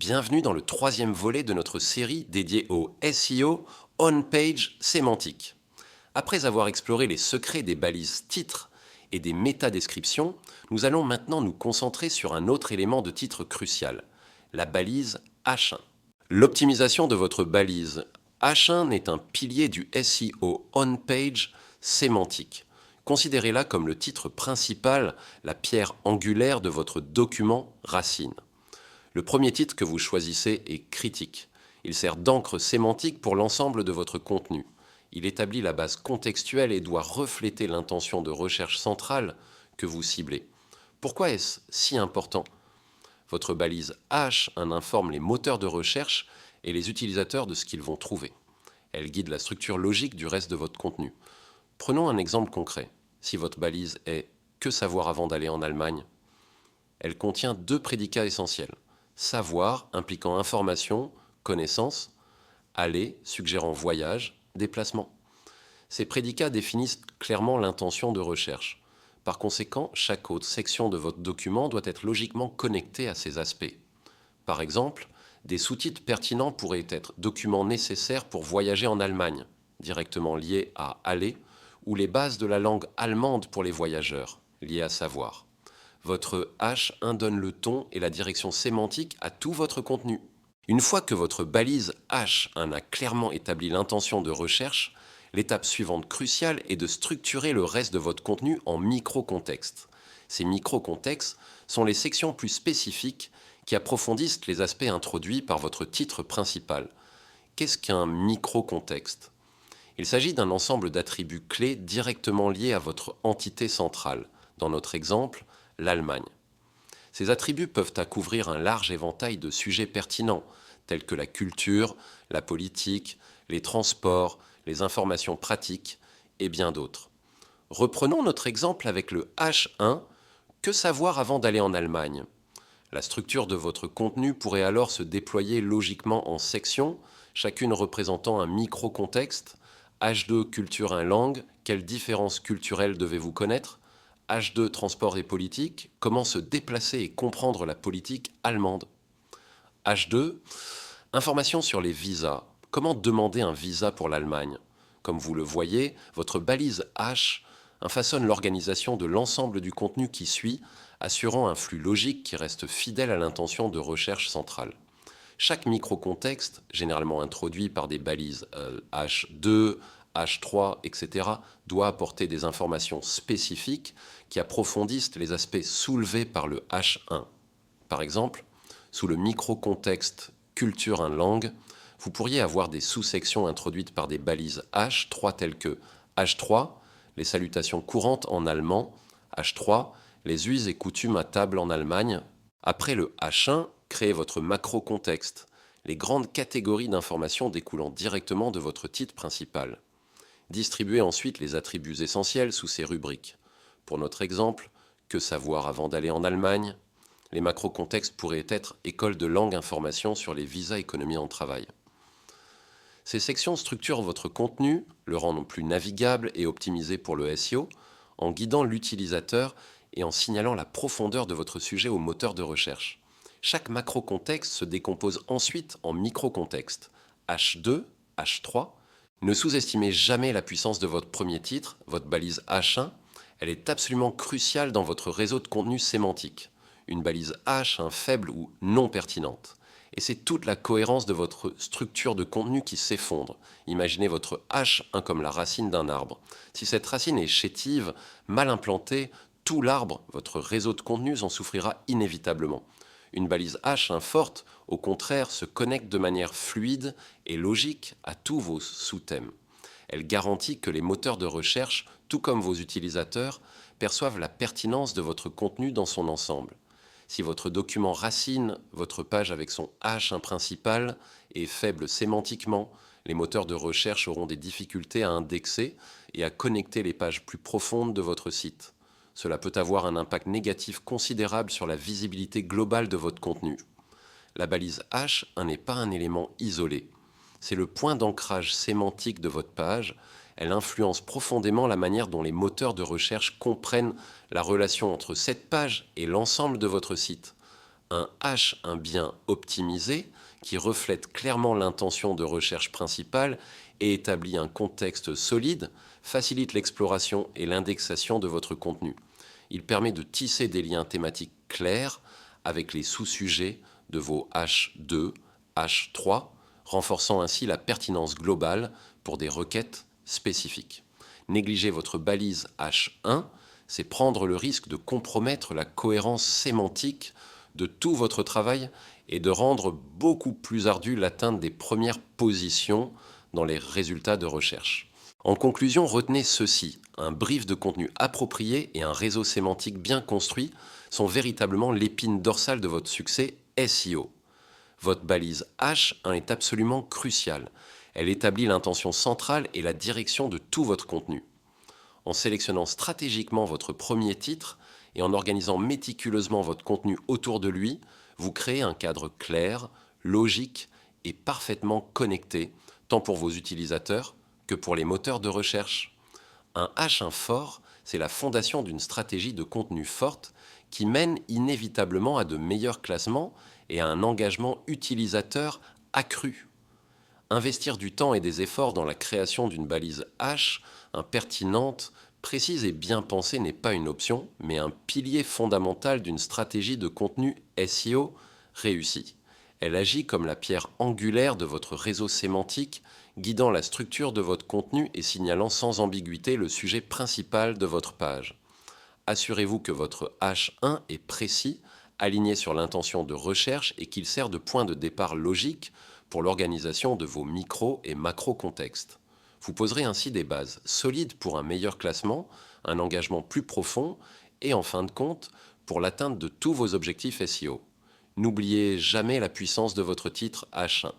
Bienvenue dans le troisième volet de notre série dédiée au SEO On-Page sémantique. Après avoir exploré les secrets des balises titres et des métadescriptions, nous allons maintenant nous concentrer sur un autre élément de titre crucial, la balise H1. L'optimisation de votre balise H1 est un pilier du SEO On-Page sémantique. Considérez-la comme le titre principal, la pierre angulaire de votre document racine. Le premier titre que vous choisissez est critique. Il sert d'encre sémantique pour l'ensemble de votre contenu. Il établit la base contextuelle et doit refléter l'intention de recherche centrale que vous ciblez. Pourquoi est-ce si important ? Votre balise H en informe les moteurs de recherche et les utilisateurs de ce qu'ils vont trouver. Elle guide la structure logique du reste de votre contenu. Prenons un exemple concret. Si votre balise est « Que savoir avant d'aller en Allemagne ?», elle contient deux prédicats essentiels. Savoir impliquant information, connaissance, aller suggérant voyage, déplacement. Ces prédicats définissent clairement l'intention de recherche. Par conséquent, chaque autre section de votre document doit être logiquement connectée à ces aspects. Par exemple, des sous-titres pertinents pourraient être documents nécessaires pour voyager en Allemagne, directement liés à aller, ou les bases de la langue allemande pour les voyageurs, liés à savoir. Votre H1 donne le ton et la direction sémantique à tout votre contenu. Une fois que votre balise H1 a clairement établi l'intention de recherche, l'étape suivante cruciale est de structurer le reste de votre contenu en micro-contextes. Ces micro-contextes sont les sections plus spécifiques qui approfondissent les aspects introduits par votre titre principal. Qu'est-ce qu'un micro-contexte ? Il s'agit d'un ensemble d'attributs clés directement liés à votre entité centrale. Dans notre exemple, l'Allemagne. Ces attributs peuvent couvrir un large éventail de sujets pertinents, tels que la culture, la politique, les transports, les informations pratiques et bien d'autres. Reprenons notre exemple avec le H1, que savoir avant d'aller en Allemagne ? La structure de votre contenu pourrait alors se déployer logiquement en sections, chacune représentant un micro-contexte. H2, culture et langue, quelles différences culturelles devez-vous connaître ? H2, transport et politique, comment se déplacer et comprendre la politique allemande. H2, informations sur les visas, comment demander un visa pour l'Allemagne. Comme vous le voyez, votre balise H façonne l'organisation de l'ensemble du contenu qui suit, assurant un flux logique qui reste fidèle à l'intention de recherche centrale. Chaque micro-contexte, généralement introduit par des balises H2, H3, etc., doit apporter des informations spécifiques qui approfondissent les aspects soulevés par le H1. Par exemple, sous le micro-contexte culture et langue, vous pourriez avoir des sous-sections introduites par des balises H3 telles que H3, les salutations courantes en allemand, H3, les us et coutumes à table en Allemagne. Après le H1, créez votre macro-contexte, les grandes catégories d'informations découlant directement de votre titre principal. Distribuez ensuite les attributs essentiels sous ces rubriques. Pour notre exemple, que savoir avant d'aller en Allemagne ? Les macro-contextes pourraient être école de langue information sur les visas économie en travail. Ces sections structurent votre contenu, le rendent plus navigable et optimisé pour le SEO, en guidant l'utilisateur et en signalant la profondeur de votre sujet au moteur de recherche. Chaque macro-contexte se décompose ensuite en micro-contextes, H2, H3. Ne sous-estimez jamais la puissance de votre premier titre, votre balise H1. Elle est absolument cruciale dans votre réseau de contenu sémantique. Une balise H1 faible ou non pertinente. Et c'est toute la cohérence de votre structure de contenu qui s'effondre. Imaginez votre H1 comme la racine d'un arbre. Si cette racine est chétive, mal implantée, tout l'arbre, votre réseau de contenus, en souffrira inévitablement. Une balise H1 forte, au contraire, se connecte de manière fluide et logique à tous vos sous-thèmes. Elle garantit que les moteurs de recherche, tout comme vos utilisateurs, perçoivent la pertinence de votre contenu dans son ensemble. Si votre document racine, votre page avec son H1 principal, est faible sémantiquement, les moteurs de recherche auront des difficultés à indexer et à connecter les pages plus profondes de votre site. Cela peut avoir un impact négatif considérable sur la visibilité globale de votre contenu. La balise H n'est pas un élément isolé. C'est le point d'ancrage sémantique de votre page. Elle influence profondément la manière dont les moteurs de recherche comprennent la relation entre cette page et l'ensemble de votre site. Un H1 bien optimisé, qui reflète clairement l'intention de recherche principale et établit un contexte solide, facilite l'exploration et l'indexation de votre contenu. Il permet de tisser des liens thématiques clairs avec les sous-sujets de vos H2, H3, renforçant ainsi la pertinence globale pour des requêtes spécifiques. Négliger votre balise H1, c'est prendre le risque de compromettre la cohérence sémantique de tout votre travail et de rendre beaucoup plus ardue l'atteinte des premières positions dans les résultats de recherche. En conclusion, retenez ceci. Un brief de contenu approprié et un réseau sémantique bien construit sont véritablement l'épine dorsale de votre succès SEO. Votre balise H1 est absolument cruciale. Elle établit l'intention centrale et la direction de tout votre contenu. En sélectionnant stratégiquement votre premier titre et en organisant méticuleusement votre contenu autour de lui, vous créez un cadre clair, logique et parfaitement connecté, tant pour vos utilisateurs que pour les moteurs de recherche. Un H1 fort, c'est la fondation d'une stratégie de contenu forte qui mène inévitablement à de meilleurs classements et à un engagement utilisateur accru. Investir du temps et des efforts dans la création d'une balise H, pertinente, précise et bien pensée n'est pas une option, mais un pilier fondamental d'une stratégie de contenu SEO réussie. Elle agit comme la pierre angulaire de votre réseau sémantique, guidant la structure de votre contenu et signalant sans ambiguïté le sujet principal de votre page. Assurez-vous que votre H1 est précis, aligné sur l'intention de recherche et qu'il sert de point de départ logique pour l'organisation de vos micro- et macro-contextes. Vous poserez ainsi des bases solides pour un meilleur classement, un engagement plus profond et, en fin de compte, pour l'atteinte de tous vos objectifs SEO. N'oubliez jamais la puissance de votre titre H1.